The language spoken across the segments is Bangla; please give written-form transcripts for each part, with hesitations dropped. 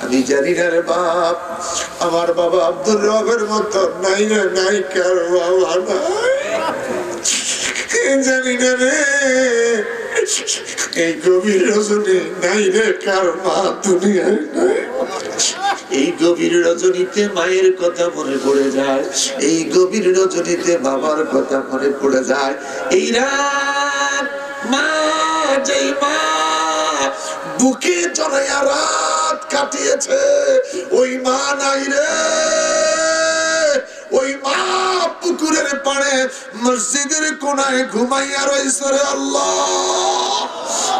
আমি জানি না রে বাপ, আমার বাবা আব্দুর রবের মতো নাই রে, নাই কার বাবা নাই, জানি না রে। এই গভীর রজনী নাই রে কার মা দুনিয়ায় নাই। এই গভীর রজনীতে মায়ের কথা মনে পড়ে যায়, এই গভীর রজনীতে বাবার কথা মনে পড়ে যায়। এই রাত মা, যেই মা বুকে চড়াইয়া রাত কাটিয়েছে, ওই মা নাই রে। ওই মা পুকুরের পাড়ে মসজিদের কোনায় ঘুমাইয়া রয়েছে রে। আল্লাহ,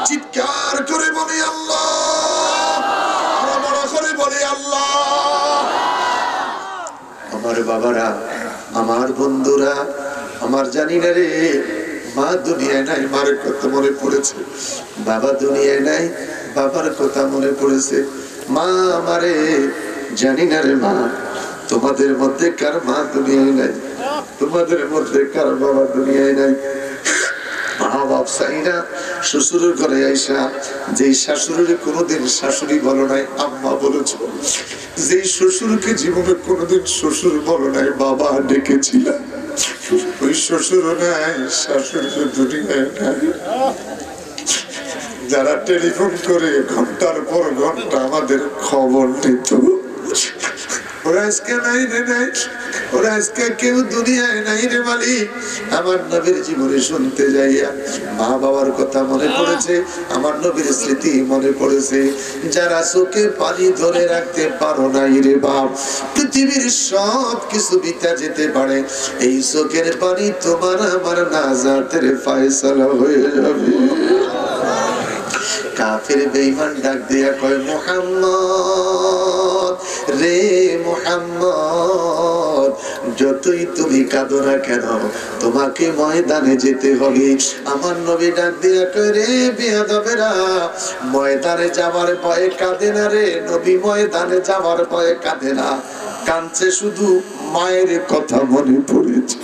চিৎকার করে বলি আল্লাহ, বড় করে বলি আল্লাহ। আমার বাবারা, আমার বন্ধুরা, আমার জানি না রে, মা দুনিয়ায় নাই, মার কথা মনে পড়েছে। বাবা দুনিয়ায় নাই, বাবার কথা মনে পড়েছে। মা আমারে, জানি না রে মা, তোমাদের মধ্যে কার মা দুনিয়ায় নাই, তোমাদের মধ্যে কার বাবা দুনিয়ায় নাই। মা বাপ সাইনা শ্বশুরের ঘরে আইসা, যে শাশুড়ির কোনোদিন শাশুড়ি বলো নাই আম্মা বলেছ, যে শ্বশুরকে জীবনে কোনোদিন শ্বশুর বলো নাই বাবা ডেকেছিলাম, ওই শ্বশুর নাই, শাশুড়ি দুনিয়ায় নাই। যারা টেলিফোন করে ঘন্টার পর ঘন্টা আমাদের খবর নিত, ওরা আজকে নাই রে, নাই, ওরা আজকে কেউ দুনিয়ায় নাই রে মালিক। আমার নবীর জীবনে শুনতে যাইয়া মা বাবার কথা মনে পড়েছে, আমার নবীর স্মৃতি মনে পড়েছে। যারা চোখে পানি ধরে রাখতে পারো নাই রে বাপ, পৃথিবীর সব কিছু বিতা যেতে পারে, এই চোখের পানি তোমার আমার নাজাতের ফয়সালা হয়ে যাবে। কাফের বেঈমান ডাক দিয়া কয়, মুহাম্মদ রে মুহাম্মদ, যতই তুমি কাঁদো না কেন তোমাকে ময়দানে যেতে হবে। আমার নবী ডাক দিয়া কয়, রে বেয়াদবেরা, ময়দানে যাওয়ার ভয়ে কাঁদে না রে নবী, ময়দানে যাওয়ার ভয়ে কাঁদে না, কাঁদছে শুধু মায়ের কথা মনে পড়েছে,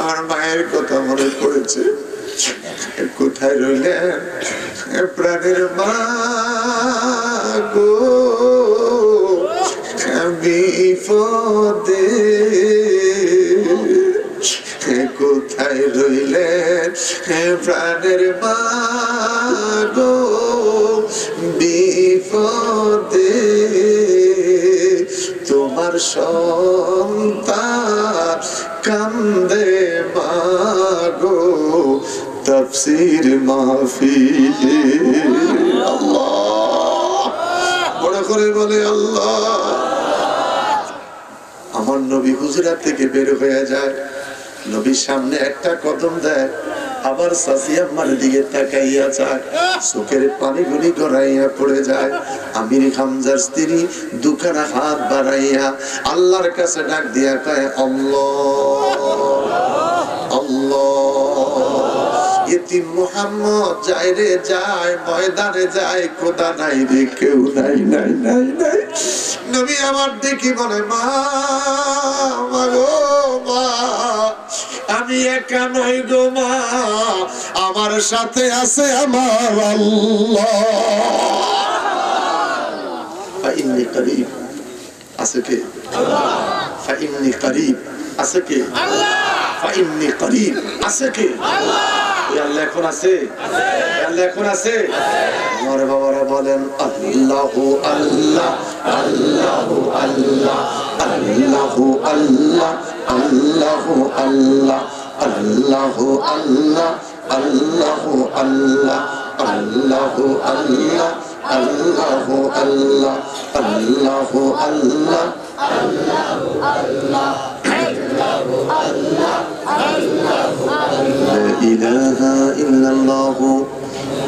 আমার মায়ের কথা মনে পড়েছে। কোথায় রইলেন প্রাণের মা গো, বিপদে কোথায় রইলেন প্রাণের মা গো, বিপদে তোমার সন্তান কান্দে মা গো, তাফসীর মাহফিলে। আল্লাহ, বড় করে বলে আল্লাহ। আমার নবী হুজরাত থেকে বের হয়ে যায়, নবীর সামনে একটা কদম দেয়, আবার চাচি আম্মার দিকে তাকাইয়া যায়, চোখের পানিগুলি গড়াইয়া পড়ে যায়। আমির হামজার স্ত্রী দুখানা হাত বাড়াইয়া আল্লাহর কাছে ডাক দিয়া কয়, আল্লাহ আল্লাহ, ইতিম মুহাম্মদ যায় রে যায়, ময়দানে যায়, খোদা নাই রে, কেউ নাই নাই নাই নাই। নবী আমার দেখি বলে, মা গো মা, আমি একা নই গো মা, আমার সাথে আছে আমার আল্লাহ। ফাইন্নী করিব, আছে কে? ফাইন্নী করিব, আছে কে? ফাইন্নী করিব, আছে কে? আল্লাহ এখন আছে, আল্লাহ এখন আছে। আমার বাবারা বলেন, আল্লাহু আল্লাহ আল্লাহু আল্লাহ আল্লাহু আল্লাহ আল্লাহু আল্লাহ আল্লাহু আল্লাহ আল্লাহু আল্লাহ আল্লাহু আল্লাহ আল্লাহু আল্লাহ আল্লাহু আল্লাহ আল্লাহু আল্লাহ আল্লাহু আল্লাহ আল্লাহু আল্লাহ। লা ইলাহা ইল্লাল্লাহু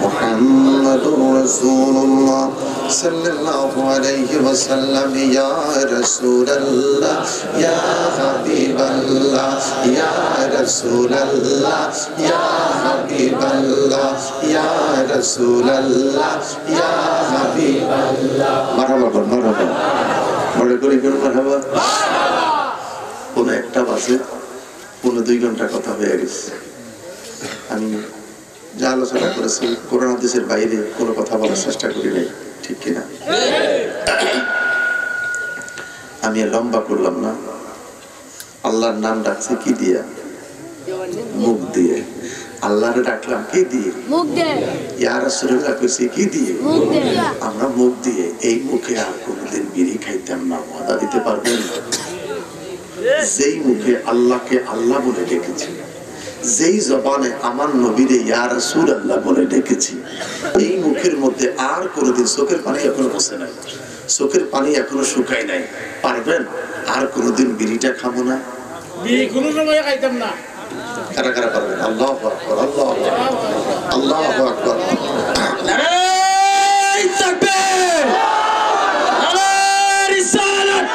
মুহাম্মাদুর রাসূলুল্লাহ সাল্লাল্লাহু আলাইহি ওয়াসাল্লাম। ইয়া রাসূলুল্লাহ ইয়া হাবিবাল্লাহ ইয়া রাসূলুল্লাহ ইয়া হাবিবাল্লাহ ইয়া রাসূলুল্লাহ ইয়া হাবিবাল্লাহ। মারহাবা বল, মারহাবা বড় করে কোন মারহাবা। কোন একটা বাসে 1.5 ঘন্টা কথা হয়ে গেছে। আমি যা আলোচনা করেছি কোরআন হাদিসের বাইরে কোনো কথা বলার চেষ্টা করি নাই, ঠিক কিনা? আমি লম্বা করলাম না, আল্লাহর নাম ডাকছে কি দিয়া? মুখ দিয়ে। আল্লাহরে ডাকলাম কি দিয়ে? মুখ দিয়ে। ইয়া রাসূলুল্লাহ কইছে কি দিয়ে? মুখ দিয়ে। আমরা মুখ দিয়ে। এই মুখে আর কোনদিন বিড়ি খাইতাম না, ওয়াদা দিতে পারবেন? যেই মুখে আল্লাহকে আল্লাহ বলে ডেকেছি, যেই জবানে আমার নবীরে ইয়া রাসূলুল্লাহ বলে ডেকেছি, এই মুখের মধ্যে আর কোনদিন চোখের পানি এখনো বসে নাই, চোখের পানি এখনো শুকায় নাই, পারবেন? আর কোনদিন বিড়িটা খাবো না, বিড়ি কোনো সময় খাইতাম না। কারা কারা পারবেন? আল্লাহু আকবার, আল্লাহু আকবার, আল্লাহু আকবার। নারায়ে তাকবীর, নারায়ে রিসালাত,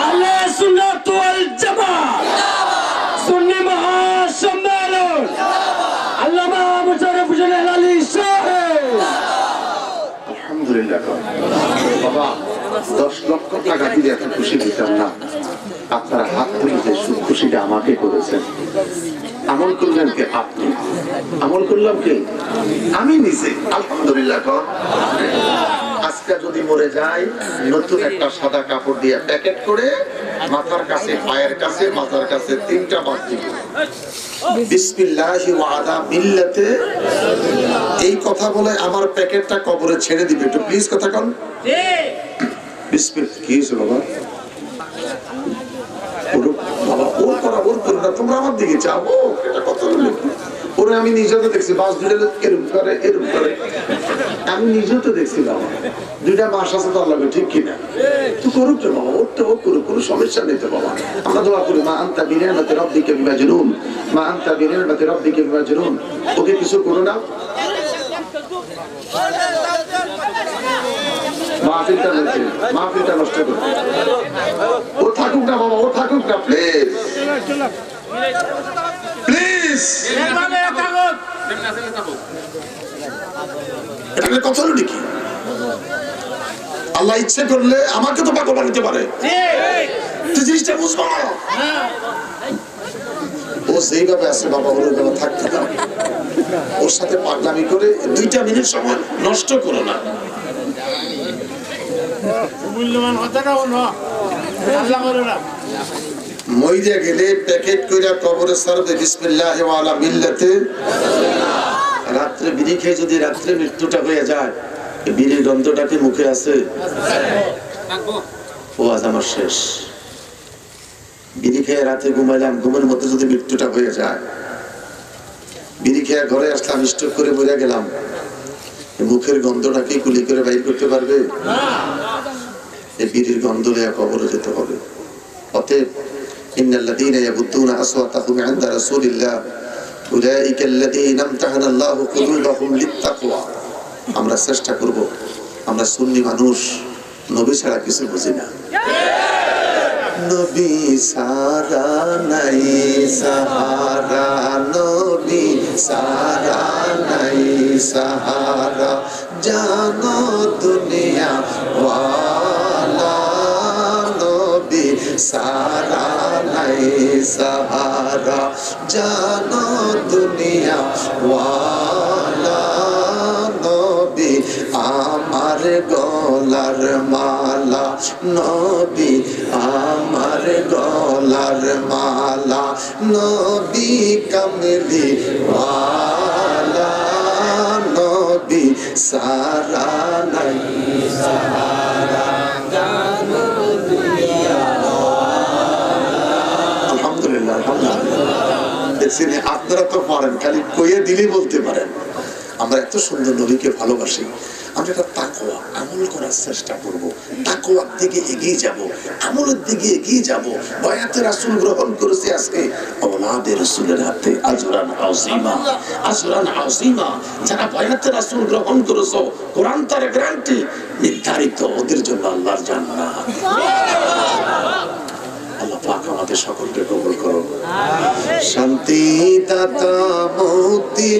আহলে সুন্নাত ওয়াল জামাত, সুন্নি মহাসম্মেলন, আল্লামা মুশাররফ হোসেন আলী সাহেব। আলহামদুলিল্লাহ। বাবা 10 লক্ষ টাকা দিলে এত খুশি দিতাম না। আপনারা হাত তুলে যে খুশিটা আমাকে করেছেন। আমল করলেন কে? আপনি। আমল করলাম কে? আমি নিজে। আলহামদুলিল্লাহ। আজকে যদি মরে যায়, নতুন একটা সাদা কাপড় দিয়ে প্যাকেট করে মাথার কাছে, পায়ের কাছে, মাথার কাছে 3টা বাদ দিব, বিসমিল্লাহি ওয়া আলা মিল্লাতে। এই কথা বলে আমার প্যাকেটটা কবরে ছেড়ে দিবে। একটু প্লিজ কথা কন। বিসমিল্লাহ। কি হয়েছে বাবা? তোমরা আমার দিকে যাবো, এটা কত ওরে আমি নিজেও তো দেখছি, বাস দুটো এরকম করে এরকম করে, আমি নিজেও তো দেখছি বাবা। 2টা মাস আছে তো আল্লাহ, ঠিক কিনা? তুই করুক তো বাবা, ওর তো ও করুক, কোনো সমস্যা নেই তো বাবা। আমরা দোয়া করি, মা আনতা বিনিয়ামতি রাব্বিকা বিমাজনুন, মা আনতা বিনিয়ামতি রাব্বিকা বিমাজনুন। ওকে কিছু করো না, মাহফিলটা নষ্ট করে। ও থাকুক না বাবা, ও থাকুক না, প্লিজ প্লিজ। এটা কথা হলো নাকি? আল্লাহ ইচ্ছে করলে আমাকে তো পাগল বানাতে পারে, তুই জিনিসটা বুঝবো না। ও যেইভাবে আছে বাবা, ওর ওইভাবে থাকতে দাও। ওর সাথে পাগলামি করে 2টা মিনিট সময় নষ্ট করো না। মইরা গেলে প্যাকেট কইরা কবরে ছাড়বে, বিসমিল্লাহি ওয়া আলা মিল্লাতে। রাত্রে বিড়ি খেয়ে যদি রাত্রে মৃত্যুটা হয়ে যায়, বিড়ির গন্ধটা কি মুখে আছে? ও আজ আমার শেষ। বিড়ি খেয়ে রাতে ঘুমাইলাম, ঘুমের মধ্যে যদি মৃত্যুটা হয়ে যায়, বিড়ি খেয়ে ঘরে আসলাম, স্ট্রোক করে মরে গেলাম, মুখের গন্ধটা কি কুলি করে বাইর করতে পারবে? এই বিড়ির গন্ধ নিয়ে কবরে যেতে হবে। অতএব ইন্নাল্লাযীনা ইয়াগুদ্দুনা আসওয়াতাহুম ইনদা রাসূলিল্লাহ উলাইকাল্লাযীনা ইমতাহানাল্লাহু কুলুবাহুম লিত্তাকওয়া। আমরা চেষ্টা করব, আমরা সুন্নি মানুষ, নবী ছাড়া কিছু বুঝি না। নবী সারা নাই সাহারা, নবী সারা নাই সাহারা, জানো দুনিয়া ওয়ালা, নবী সারা নাই সাহারা, জানো দুনিয়া ওয়ালা, নবী আমার গলার মালা, নবী আমার গলার মালা, নবী কমলি ওয়ালা, নবী সারা নাই সাহারা, জানো দুনিয়া ওয়ালা। আলহামদুলিল্লাহ, আলহামদুলিল্লাহ। দেখছেন, আপনারা তো পারেন, খালি কইয়ে দিলেই বলতে পারেন। আমরা এত সুন্দর নবীকে ভালোবাসি, আমরা একটা তাকওয়া আমল করার চেষ্টা করব, তাকওয়ার দিকে এগিয়ে যাব, আমলের দিকে এগিয়ে যাব। বায়াতে রাসূল গ্রহণ করেছে আজকে আওলাদে রাসূলের হাতে, আজরান আযীমা, আজরান আযীমা। যারা বায়াতে রাসূল গ্রহণ করেছো, কোরআন তার গ্যারান্টি নির্ধারিত, ওদের জন্য আল্লাহর জান্নাত। আল্লাহ পাক আমাদের সকলকে কবুল করো। শান্তি দাতা মুক্তি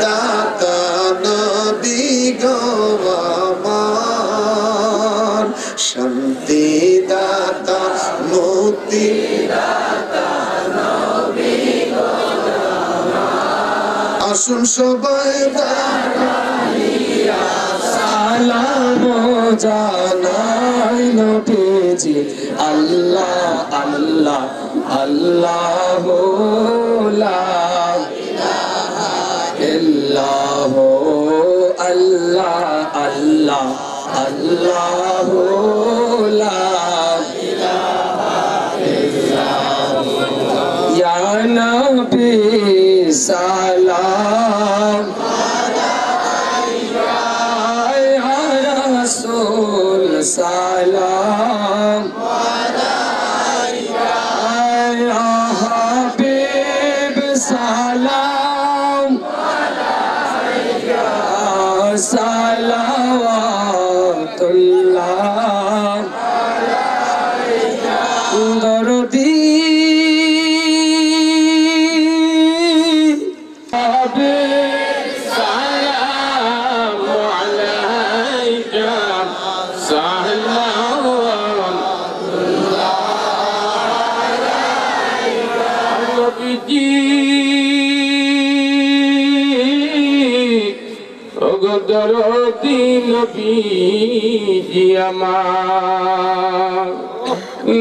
দাতা নবী গো আমার, শান্তি দাতা মুক্তি দাতা নবী গো আমার। আসুন সবাই দাঁড়াইয়া সালাম জানাই নবীর জি আল্লাহ আল্লাহ আল্লাহ লা ইলাহা ইল্লাল্লাহ আল্লাহ আল্লাহ আল্লাহ লা ইলাহা ইল্লাল্লাহ ইয়া নবী সালাম salam alayka ya habib salam alayka salawatullah alayka dardi habib salam alayka দরদি নবীজি আমার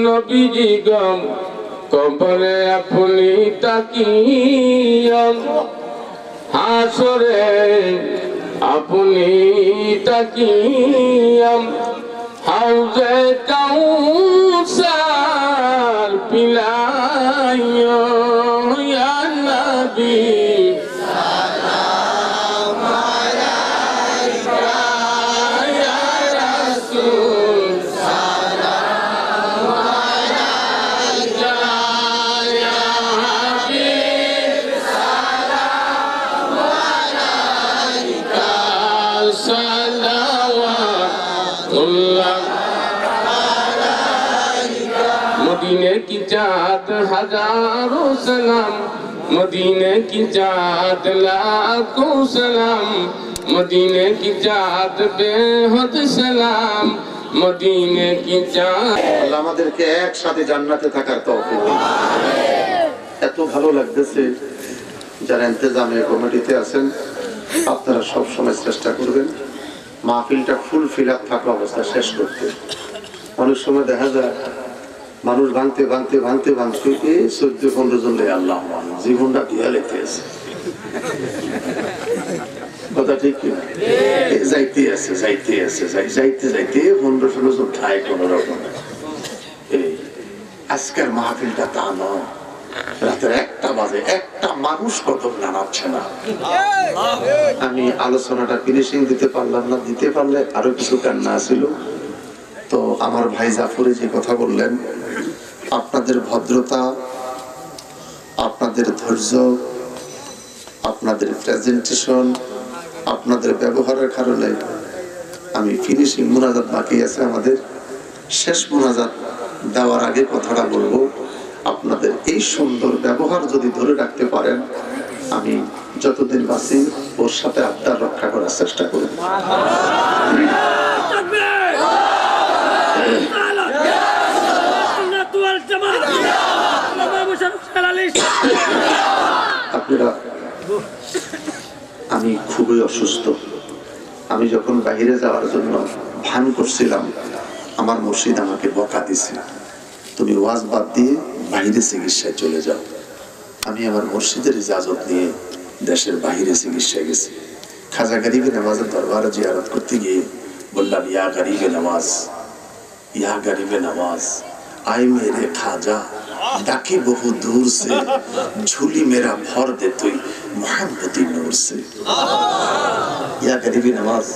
নবীজি গম কবরে আপনি তাকিয়াম হাসরে আপনি তাকিয়াম হাউজে কাউসার পিলাইও ইয়া নবী मदीने की चाँद हजारों सलाम मदीने की चाँद लाखों सलाम मदीने की चाँद बेहद सलाम मदीने की चाँद আল্লাহ আমাদেরকে একসাথে জান্নাতে থাকার তৌফিক দিন। এত ভালো লাগতেছে যারা ইন্তজামে কমিটিতে আছেন আপনারা সব সময় চেষ্টা করবেন মাহফিলটা ফুল ফিল আপ থাকা অবস্থা শেষ করতে। অনেক সময় দেখা যায় মানুষ ভাঙতে ভাঙতে ভাঙতে ভাঙতে 14-15 জন আল্লাহ জীবনটা দিয়া লেগে আছে কথা ঠিক কিনা যাইতে আছে যাইতে আছে যাইতে যাইতে 15-16 জন ঠাই কোন রকম। এই আজকের মাহফিলটা তা নয় রাতের 1টা বাজে একটা মানুষ কদম নাড়াচ্ছে না। আমি আলোচনাটা ফিনিশিং দিতে পারলাম না, দিতে পারলে আরো কিছু কান্না ছিল। তো আমার ভাই জাফরে যে কথা বললেন আপনাদের ভদ্রতা আপনাদের ধৈর্য আপনাদের প্রেজেন্টেশন আপনাদের ব্যবহারের কারণে আমি ফিনিশিং মুনাজাত বাকি আছে আমাদের শেষ মুনাজাত দেওয়ার আগে কথাটা বলবো আপনাদের এই সুন্দর ব্যবহার যদি ধরে রাখতে পারেন আমি যতদিন বাঁচি ওর সাথে আত্মার রক্ষা করার চেষ্টা করব। আপনারা আমি খুবই অসুস্থ। আমি যখন বাইরে যাওয়ার জন্য ভান করছিলাম আমার মুর্শিদ আমাকে বকা দিছে তুমি ওয়াজ বাদ দিয়ে বাইরে চিকিৎসায় চলে যাও। আমি আমার মুর্শিদের ইজাজত নিয়ে দেশের বাইরে চিকিৎসায় গেছি। খাজা গরিবে নামাজের দরবারে জিয়ারত করতে গিয়ে বললাম ইয়া গরিবে নামাজ ইয়া গরিবে নামাজ आए मेरे खाजा डाके बहु दूर से झूली मेरा भर दे तुई मोहम्मदी नूर से या गरीबी नमाज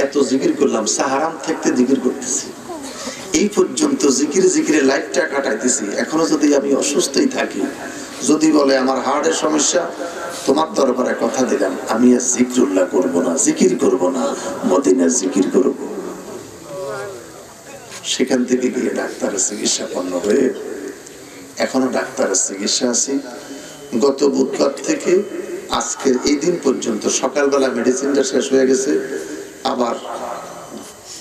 এত জিকির করলাম সাহারাম থেকে জিকির করতেছি এই পর্যন্ত জিকিরে জিকিরে লাইফটা কাটাইতেছি। এখনো যদি আমি অসুস্থই থাকি যদি বলে আমার হার্টের সমস্যা তোমার দরবারে কথা দিলাম আমি আর জিকরুল্লাহ করব না জিকির করব না মদিনার জিকির করব। সেখান থেকে গিয়ে ডাক্তারের চিকিৎসাপন্ন হয়ে এখনো ডাক্তারের চিকিৎসা আছি। গত বুধবার থেকে আজকের এই দিন পর্যন্ত সকালবেলা মেডিসিনটা শেষ হয়ে গেছে। আবার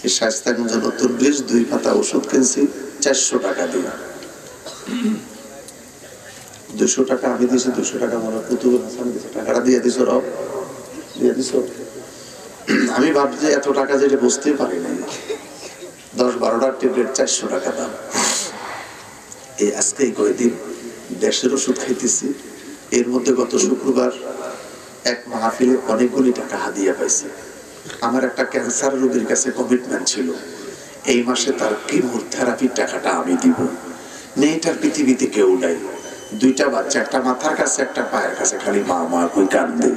এই স্বাস্থ্যগঞ্জ নতুন ব্রিজ 2 পাতা ওষুধ কিনছি 400 টাকা দিয়ে। 200 টাকা আমি দিয়েছি 200 টাকা মনে কুতুব হাসান দিয়েছে টাকাটা দিয়ে দিছ রব দিয়ে দিছ। আমি ভাবছি এত টাকা যেটা বুঝতেই পারি নাই 10-12টা ট্যাবলেট 400 টাকা দাম। এই আজকে এই কয়েকদিন দেশের ওষুধ খাইতেছি। এর মধ্যে গত শুক্রবার এক মাহফিলে অনেকগুলি টাকা হাদিয়া পাইছে। আমার একটা ক্যান্সার রোগীর কাছে কমিটমেন্ট ছিল, এই মাসে তার কিমোথেরাপির টাকাটা আমি দিব। মেয়েটার পৃথিবীতে কেউ নাই, 2টা বাচ্চা, একটা মাথার কাছে একটা পায়ের কাছে, খালি মা মা কই কান্দে,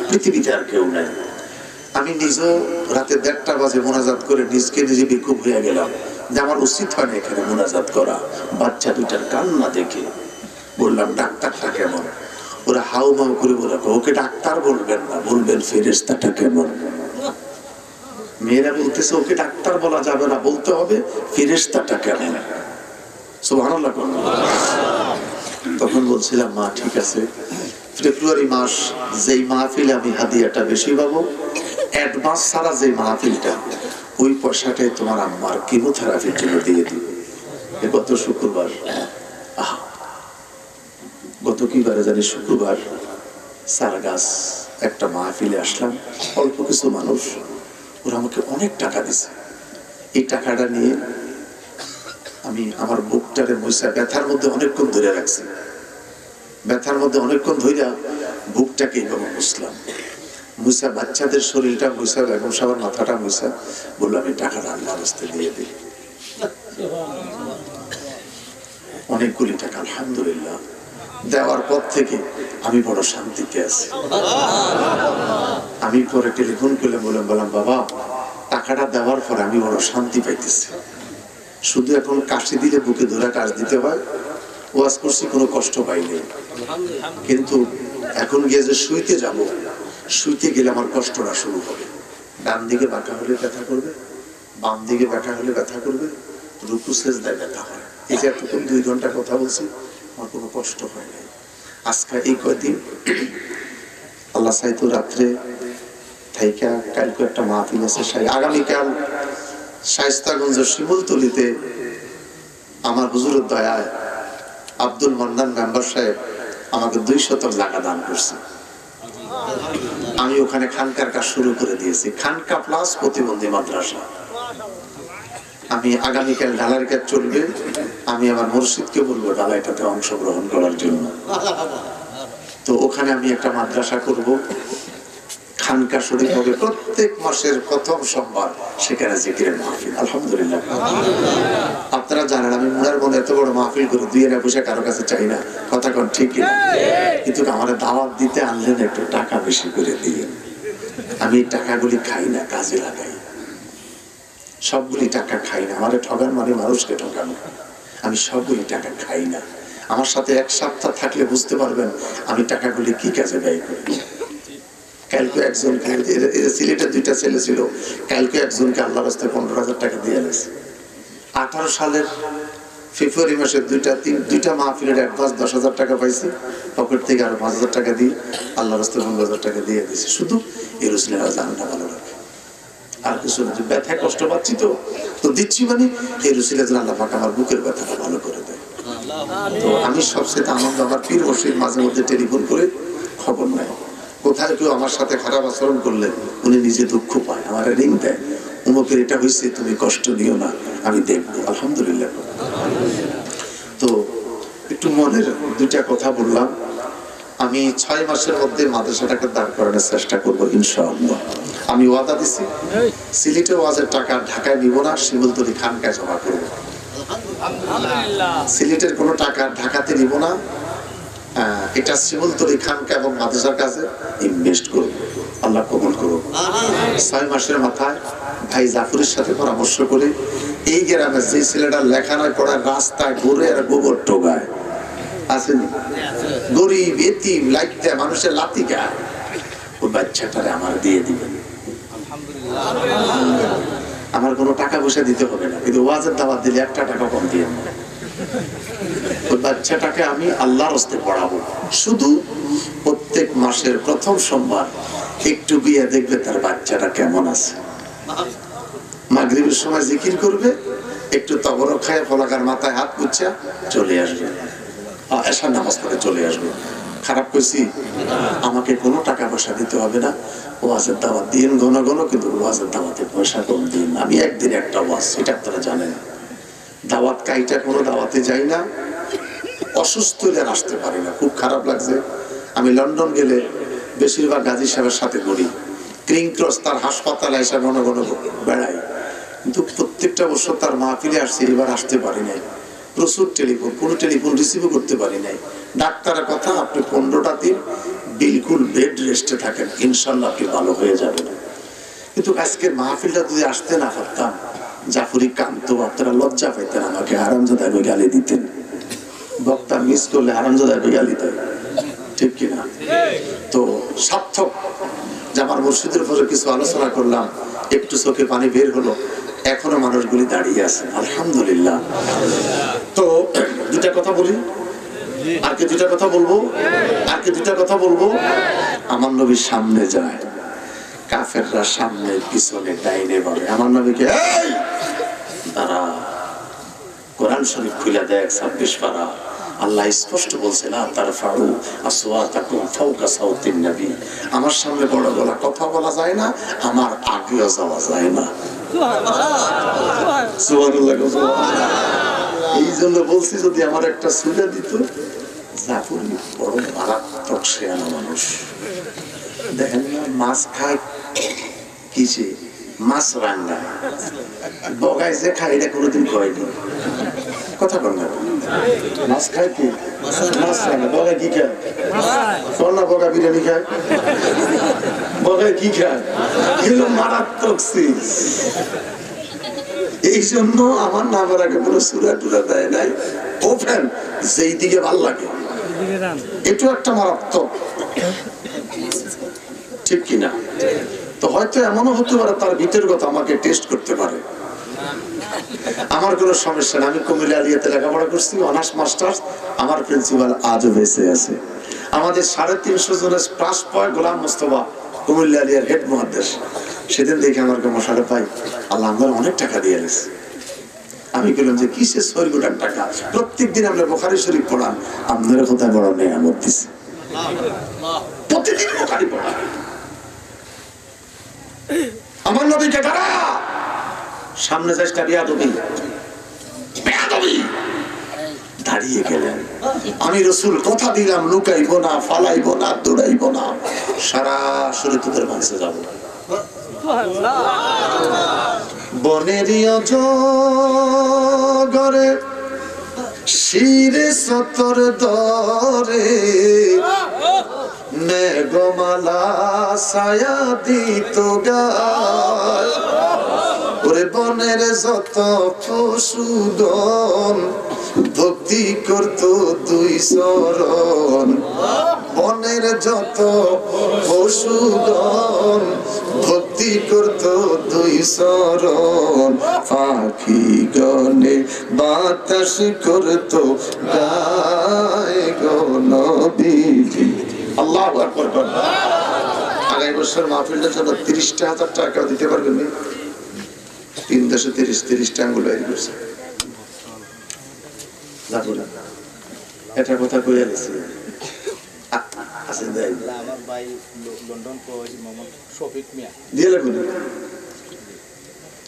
পৃথিবীতে আর কেউ নাই। আমি নিজেও রাতে 1:30 বাজে মোনাজাত করে নিজকে নিজে বিক্ষোভ হয়ে গেলাম যে আমার উচিত হয় না এখানে মোনাজাত করা। বাচ্চা 2টার কান্না দেখে বললাম ডাক্তারটা কেমন? ওরা হাউ মাউ করে বলে ওকে ডাক্তার বলবেন না, বলবেন ফেরেশতাটা কেমন। মেয়েরা বলতেছে ওকে ডাক্তার বলা যাবে না, বলতে হবে ফেরেশতাটা কেমন। সুবহানাল্লাহ। তখন বলছিলাম মা ঠিক আছে, ফেব্রুয়ারি মাস যেই মাহফিলে আমি হাদিয়াটা বেশি পাবো, অ্যাডভান্স ছাড়া যে মাহফিলটা, ওই পয়সাটাই তোমার আম্মার কিমোথেরাপির জন্য দিয়ে দিব। গত শুক্রবার, গত কিবারে জানি শুক্রবার সারগাছ একটা মাহফিলে আসলাম, অল্প কিছু মানুষ, ওরা আমাকে অনেক টাকা দিছে। এই টাকাটা নিয়ে আমি আমার বুকটারে মুছা, ব্যথার মধ্যে অনেকক্ষণ ধরে রাখছি, ব্যথার মধ্যে অনেকক্ষণ ধরে বুকটাকে এইভাবে মুছলাম, মুছা বাচ্চাদের শরীরটা মুছা, বেগম সাহেবের মাথাটা মুছা, বললাম আমি টাকাটা আল্লাহর রাস্তায় দিয়ে দিই। অনেকগুলি টাকা আলহামদুলিল্লাহ দেওয়ার পর থেকে আমি বড় শান্তিতে আছি। আমি পরে টেলিফোন করে বললাম বাবা টাকাটা দেওয়ার পরে আমি বড় শান্তি পাইতেছি। শুধু এখন কাশি দিলে বুকে ধরে কাশ দিতে হয়, ওয়াজ করছি কোনো কষ্ট পাইনি, কিন্তু এখন গিয়ে যে শুইতে যাব, শুইতে গেলে আমার কষ্টটা শুরু হবে। ডান দিকে বাঁকা হলে ব্যথা করবে, বাম দিকে বাঁকা হলে ব্যথা করবে, রুকু সেজদায় ব্যথা হয়। এই যে এতক্ষণ 2 ঘন্টা কথা বলছি, আমার কোনো কষ্ট হয় নাই। আজকে এই কয়দিন আল্লাহ চাইতো রাত্রে থাইকা, কালকে একটা মাহফিল আছে, আগামীকাল শায়েস্তাগঞ্জের শিমুলতলিতে আমার হুজুরের দয়ায় আব্দুল মান্নান মেম্বার সাহেব আমাকে 200 জায়গা দান করছে। আমি ওখানে খানকার কাজ শুরু করে দিয়েছি, খানকা প্লাস প্রতিবন্ধী মাদ্রাসা। আমি আগামীকাল ঢালাইয়ের কাজ চলবে, আমি আমার মুর্শিদকে বলবো ঢালাইটাতে অংশগ্রহণ করার জন্য। তো ওখানে আমি একটা মাদ্রাসা করব, খানকা শরীফ হবে, প্রত্যেক মাসের প্রথম সোমবার সেখানে জিকিরের মাহফিল। আলহামদুলিল্লাহ। আপনারা জানেন আমি মুরার মনে এত বড় মাহফিল করে 2 আনা পয়সা কারো কাছে চাই না, কথা কোন ঠিক না? কিন্তু আমার দাওয়াত দিতে আনলেন, একটু টাকা বেশি করে দিয়ে। আমি এই টাকাগুলি খাই না, কাজে লাগাই। সবগুলি টাকা খাই না, আমার ঠগান মানে মানুষকে ঠকানো। আমি সবগুলি টাকা খাই না। আমার সাথে 1 সপ্তাহ থাকলে বুঝতে পারবেন আমি টাকাগুলি কি কাজে ব্যয় করি। কালকে একজন সিলেটের 2টা ছেলে ছিল, কালকে একজনকে আল্লাহর রাস্তায় 15,000 টাকা দিয়ে এনেছে। 18 সালের ফেব্রুয়ারি মাসে 2টা মাহফিলের অ্যাডভান্স 10,000 টাকা পাইছি, পকেট থেকে আরো 5,000 টাকা দিয়ে আল্লাহর রাস্তায় 15,000 টাকা দিয়ে দিয়েছি। শুধু এই রসুলের জানটা ভালো রাখে, আর কিছু না। ব্যথায় কষ্ট পাচ্ছি তো দিচ্ছি, মানে এই রসুলের আল্লাহ পাক আমার বুকের ব্যথাটা ভালো করে দেয়। তো আমি সবচেয়ে আনন্দ, আমার পীর মুর্শিদ মাঝে মধ্যে টেলিফোন করে খবর নেয়, কোথায় কেউ আমার সাথে খারাপ আচরণ করলে উনি নিজে দুঃখ পায়, আমার রিং দেয়, উমুকের এটা হয়েছে, তুমি কষ্ট নিও না, আমি দেখবো। আলহামদুলিল্লাহ। তো একটু মনের 2টা কথা বললাম। আমি 6 মাসের মধ্যে মাদ্রাসাটাকে দাঁড় করানোর চেষ্টা করবো ইনশাআল্লাহ। আমি ওয়াদা দিছি, সিলেটে ওয়াজের টাকা ঢাকায় নিব না, শিমুলতলি খানকায় জমা করবো। সিলেটের কোনো টাকা ঢাকাতে নিব না, এটা শিমুলতলি খানকা এবং মাদ্রাসার কাছে ইনভেস্ট করব। আল্লাহ কবুল করুন। 6 মাসের মাথায় ভাই জাফরের সাথে পরামর্শ করে এই গ্রামে যে ছেলেটা লেখা নয় পড়ার রাস্তায় ঘুরে আর গোবর টোগায় আসেনি, গরিব এতিম লাইতে মানুষের লাথি খায়, ওই বাচ্চাটারে আমার দিয়ে দিবেন। আমার কোনো টাকা পয়সা দিতে হবে না, কিন্তু ওয়াজের দাওয়াত দিলে 1 টাকা কম দিয়ে না। ওই বাচ্চাটাকে আমি আল্লাহর রাস্তায় পড়াবো। শুধু প্রত্যেক মাসের প্রথম সোমবার একটু গিয়ে দেখবে তার বাচ্চাটা কেমন আছে। মাগরিবের সময় জিকির করবে, একটু তবরক খায় ফলাকার মাথায় হাত গুচ্ছা চলে আসবে, এশার নামাজ পড়ে চলে আসবে। খারাপ কইছি? আমাকে কোনো টাকা পয়সা দিতে হবে না, ওয়াজের দাওয়াত দিন ঘন ঘন, কিন্তু ওয়াজের দাওয়াতে পয়সা কম দিন। আমি একদিন একটা ওয়াজ, এটা আপনারা জানেন। দাওয়াত কাইটা কোনো দাওয়াতে যাই না, অসুস্থ হলে আর আসতে পারি না, খুব খারাপ লাগছে। আমি লন্ডন গেলে বেশিরভাগ গাজী সাহেবের সাথে করি, কিং ক্রস তার হাসপাতালে এসে ঘন ঘন বেড়াই, কিন্তু প্রত্যেকটা বছর তার মাহফিলে আসছে, এবার আসতে পারি নাই। প্রচুর টেলিফোন, কোনো টেলিফোন রিসিভও করতে পারি নাই। ডাক্তারের কথা, আপনি 15টা দিন বিলকুল বেড রেস্টে থাকেন, ইনশাল্লাহ আপনি ভালো হয়ে যাবেন। কিন্তু আজকের মাহফিলটা যদি আসতে না পারতাম, জাফরি কান্ত, আপনারা লজ্জা পাইতেন, আমাকে হারামজাদা গালি দিতেন। বক্তা মিস করলে হারামজাদা গালি দেয়, ঠিক কিনা? তো সার্থক যে আমার মসজিদের উপরে কিছু আলোচনা করলাম, একটু চোখে পানি বের হলো, এখনো মানুষগুলি দাঁড়িয়ে আছে, আলহামদুলিল্লাহ। তো দুটা কথা বলি, আর কি দুটা কথা বলবো, আর কি দুটা কথা বলবো। আমার নবীর সামনে যায়, কাফেররা সামনে পিছনে ডাইনে বলে, আমার নবীকে এই দাঁড়া। কোরআন শরীফ খুলে দেখ 26 পারা, আল্লাহ স্পষ্ট বলছে না তারফাউ আসওয়াতাকুম ফাওকা সাউতিন নবী। আমার সামনে বড় গলা কথা বলা যায় না, আমার আগেও যাওয়া যায় না। সুবহানাল্লাহ, সুবহানাল্লাহ। এই জন্য বলছি, যদি আমার একটা সুবিধা দিত, জাফরি বড় মারাত্মক শেয়ানা মানুষ। দেখেন না, মাছ খায় কিসে? মাছ রান্না। বগায় যে খায় এটা কোনোদিন খায়নি, কথা বল না। মাছ খায় কি? মাছ রান্না। বগায় কি খায়? না, বগা বিরিয়ানি খায়। বগায় কি খায়? এগুলো মারাত্মক চিজ। এই জন্য আমার নামের আগে কোনো সুরা টুরা দেয় নাই, ওপেন যেই দিকে ভাল লাগে, এটা একটা মারাত্মক, ঠিক কিনা? তো হয়তো এমনও হতে পারে তার ভিতরের কথা আমাকে টেস্ট করতে পারে। আমার কোনো সমস্যা না, আমি কুমিল্লা আলিয়াতে লেখাপড়া করছি, অনার্স মাস্টার্স। আমার প্রিন্সিপাল আজও বেঁচে আছে। আমাদের 350 জনের ক্লাস পয় গোলাম মোস্তফা, কুমিল্লা আলিয়ার হেড মুহাদ্দিস। সেদিন দেখে আমার মশালে পাই, আল্লাহ আমার অনেক টাকা দিয়ে গেছে। আমি বললাম যে কিসের 6 কোটি টাকা? প্রত্যেকদিন আমরা বুখারী শরীফ পড়ান, আপনাদের কোথায় বড় নেয়ামত দিছে, প্রতিদিন বুখারী পড়া। আমার নবীকে দাঁড়া, সামনে চেষ্টা বিয়াদবি, বিয়াদবি। দাঁড়িয়ে গেলেন। আমি রাসূল কথা দিলাম, লুকাইবো না, ফালাইবো না, দৌড়াইবো না, সরাসরি তোদের মঞ্চে যাবো। বনেরই অজগরে শিরে সতর দরে, মেঘমালা ছায়া দিত গায়। ওরে বনের যত পশুগণ ভক্তি করত 2 চরণ। বনের যত পশুগণ ভক্তি করত 2 চরণ। পাখি গণে বাতাস করত গায় গো নবীজি। আল্লাহু আকবার। আগামী বছর মাহফিলটার জন্য 30,000 টাকা দিতে পারবেন? 3 দেশে 30টা আঙ্গুল বাইরে করছে। এটা কথা কইয়া গেছি। আমার ভাই লন্ডন মোহাম্মদ শফিক মিয়া দিয়ে লাগবে,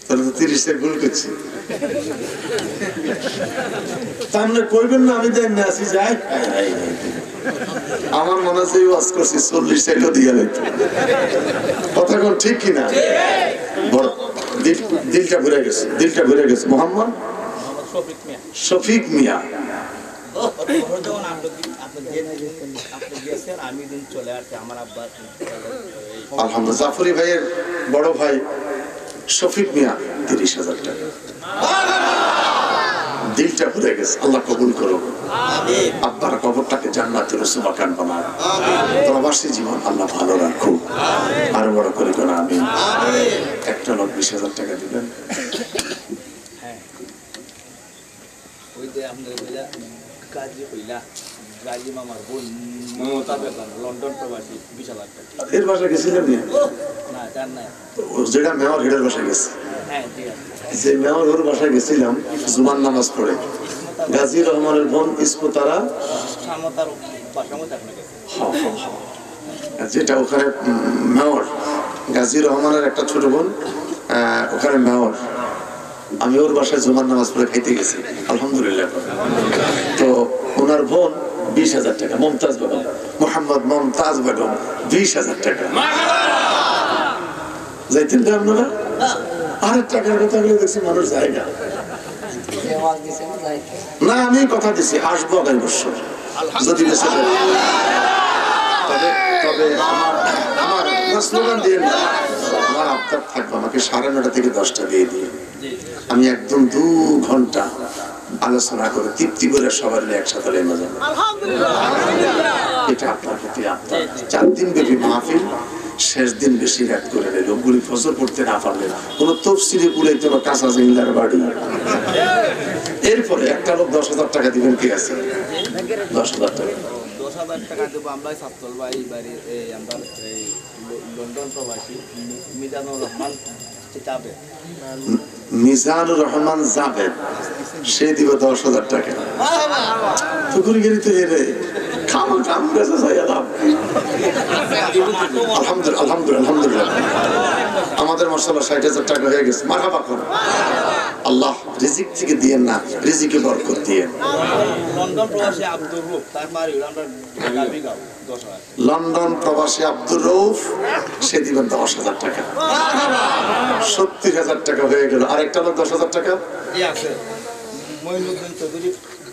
তাহলে তো 30 ভুল করছি। সামনে কইবেন না আমি দেন না আসি যাই। আমার মনে আছে ওয়াজ করছি 40 টাকা দিয়ে লাগবে, কথা কোন ঠিক কিনা? দিলটা ঘুরে গেছে, দিলটা ঘুরে গেছে। মোহাম্মদ শফিক মিয়া। আলহামদুলিল্লাহ। জাফরি ভাইয়ের বড় ভাই শফিক মিয়া 30,000 টাকা। দিলটা ঘুরে গেছে, আল্লাহ কবুল করুক। আব্বার কবরটাকে জান্নাতের সুবাকান বানায়, প্রবাসী জীবন আল্লাহ ভালো রাখুক, আরো বড় করে কোন আমিন। একটা লোক 20,000 টাকা দিবেন। এর বাসা গেছিলেন যেটা মেয়র হেডের বাসায় গেছে, যে মেয়র ওর বাসায় গেছিলাম জুমার নামাজ পড়ে। গাজী রহমানের বোন ইসমতারা যেটা ওখানে মেয়র গাজী রহমানের একটা ছোট বোন ওখানে মেয়র, আমি ওর বাসায় জুমার নামাজ পড়ে খাইতে গেছি আলহামদুলিল্লাহ। তো ওনার বোন 20,000 টাকা, মমতাজ বেগম, মোহাম্মদ মমতাজ বেগম 20,000 টাকা। যাইতেন না আপনারা? আর টাকার কথা বলে দেখছি মানুষ যায় না। না আমি কথা দিছি আসবো আগামী বছর যদি বেঁচে যাই। তবে আমার স্লোগান দিয়ে আমার আবদার থাকবে, আমাকে 9:30 থেকে 10টা দিয়ে দিয়ে আমি একদম 2 ঘন্টা আলোচনা করে তৃপ্তি করে সবার একসাথে লেগে যাবো। এটা আপনার প্রতি আবদার। 4 দিন ব্যাপী মাহফিল, শেষ দিন বেশি রাত করে লোকগুলি ফজর পড়তে না পারলে কোন তফসিলে কুলাইতে বা কাঁচা জিল্লার বাড়ি। এরপরে একটা লোক 10,000 টাকা দিবেন, কে আছে? 10,000 টাকা 10,000 টাকা দেবো আমরা ছাত্র ভাই বাড়ি আমরা লন্ডন প্রবাসী মিজানুর রহমান যাবে। মিজানুর রহমান জাবেদ, সে দিব 10,000 টাকা। টুকুরি গেলি তো হেরে খামা কাম গেছে আলহামদুলিল্লাহ আলহামদুলিল্লাহ আলহামদুলিল্লাহ। আমাদের মাশাআল্লাহ 60,000 টাকা হয়ে গেছে। মারহাবা করুন। আল্লাহ রিজিক থেকে দিয়েন না, রিজিকে বরকত দিয়েন। লন্ডন প্রবাসী আব্দুর রূপ তার বাড়ি আমরা গাবিগাঁও 10,000। লন্ডন প্রবাসী আব্দুর রউফ, সে দিবেন 10,000 টাকা। 70,000 টাকা হয়ে গেল। আরেকটা লোক 10,000 টাকা আছে মঈনুদ্দিন চৌধুরী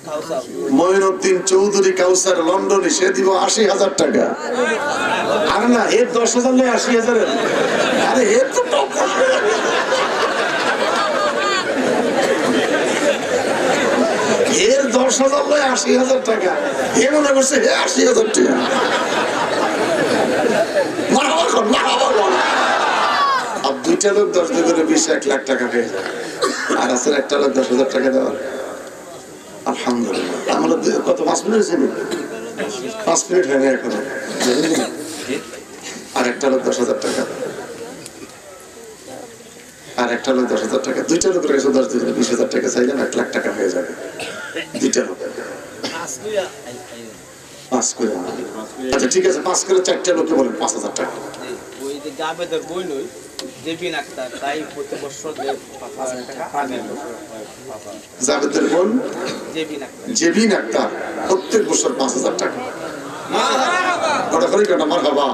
কাউসার। মঈনুদ্দিন চৌধুরী কাউসার লন্ডনে, সে দিব 80,000 টাকা। আর না এর 10,000 নয় 80,000। আরে এর তো টাকা এর 10,000 নয় 80,000 টাকা। এ মনে করছে 80,000 টাকা। আর 2টা লোক 10 করে 20 লাখ টাকা পেয়ে যায়। আর আছে একটা লোক 10,000 টাকা দেওয়ার। আলহামদুলিল্লাহ। আমরা কত 5 মিনিট হয়েছে? 5 মিনিট হয় না এখনো। আর একটা লোক 10,000 টাকা, আর একটা লোক 10,000 টাকা। 2টা লোকের কাছে 10 দিলে 20,000 টাকা চাইলেন 1 লাখ টাকা হয়ে যাবে। 2টা লোক 5 করে। আচ্ছা ঠিক আছে, 5 করে 4টা লোকে বলেন 5,000 টাকা। ওই যে গাবেদের বই নই জেবিন আক্তার, তাই প্রতি বছর 5,000 টাকা আগে। জাবেদের বোন জেবিন জেবিন আক্তার আক্তার প্রত্যেক বছর 5,000 টাকা। ওটা করে কেন মারহাবা।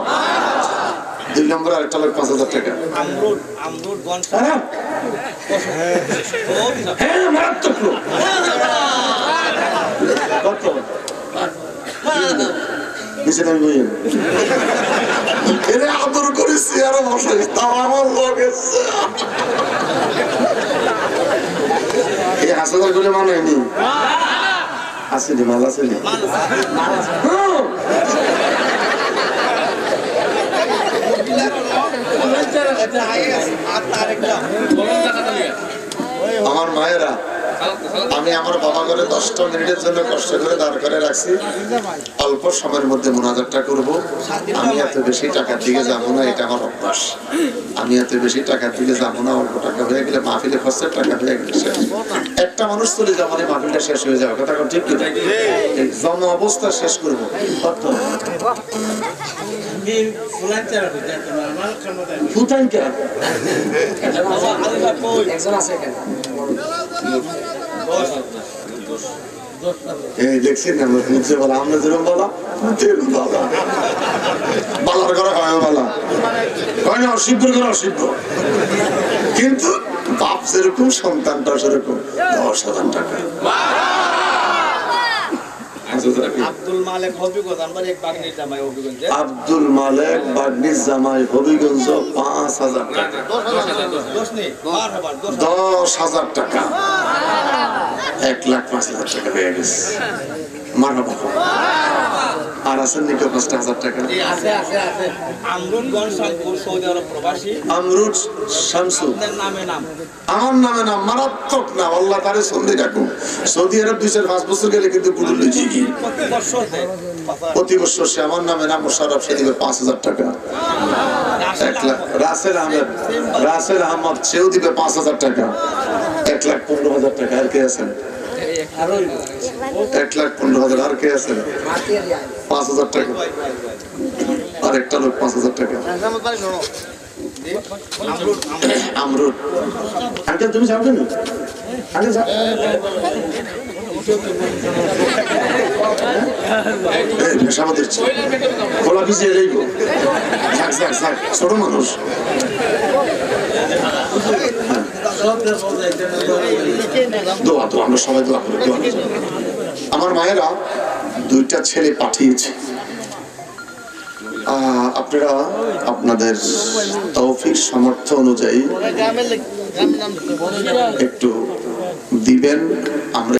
2 নম্বর আরেকটা লোক 5,000 টাকা। আমরুদ গঞ্জ হ্যাঁ মারাত্মক লোক। কত? নিচে নামি বইয়েন। এরে আদর করেছি আর বসাই, তাও আমার লোক এসছে। এই হাসপাতাল গুলো মানেনি, আসেনি মাল আসেনি। আমার মায়েরা, আমি আমার বাবা ঘরে 10টা মিনিটের জন্য কষ্ট করে দাঁড় করে রাখছি। অল্প সময়ের মধ্যে মোনাজাতটা করব। আমি এত বেশি টাকার দিকে যাবো না, এটা আমার অভ্যাস। আমি এত বেশি টাকার দিকে যাবো না। অল্প টাকা হয়ে গেলে মাহফিলে খরচের টাকা হয়ে গেলে শেষ। একটা মানুষ চলে যাওয়া মানে মাহফিলটা শেষ হয়ে যাবে। কথা ঠিক কি? জমা অবস্থা শেষ করবো। দেখছি না বলা, আমরা যেরকম বলা বালার ঘরে হয় বলা হয় না, অসিদ্ধ করে অসিদ্ধ। কিন্তু বাপ যেরকম সন্তানটা সেরকম। 10,000 টাকা। আব্দুল মালেক হবিগঞ্জ আমার এক বাগনির জামাই হবিগঞ্জে। আব্দুল মালেক বাগনির জামাই হবিগঞ্জ 5,000 টাকা। 10,000 টাকা। 1,05,000 টাকা হয়ে গেছে। মারহাবা। আর আছেন নাকি 5,000 টাকা? আমরুদ গঞ্জ শামপুর সৌদি আরব প্রবাসী। আমরুদ শামসু আমার নামে নাম মারাত্মক না। আল্লাহ তারে সন্ধি রাখুন। সৌদি আরব 2-4-5 বছর গেলে কিন্তু পুরুল জিগি প্রতি বছর সে আমার নামে নাম মোশাররফ, সে দিবে 5,000 টাকা। 1 লাখ। রাসেল আহমদ সেও দিবে 5,000 টাকা। 1,15,000 টাকা। আর কে আছেন? 1,15,000 আর কে আছেন 5,000 টাকা আর একটা লোক 5,000 টাকা আমরুদ আঙ্কেল তুমি যাবে না আঙ্কেল যাও আমাদের খোলা ভিজিয়ে যাইব ছোট মানুষ দোয়া তো আমরা সবাই দোয়া করি আমার মায়েরা 2টা ছেলে পাঠিয়েছে আপনারা আপনাদের তৌফিক সামর্থ্য অনুযায়ী একটু দিবেন আমরা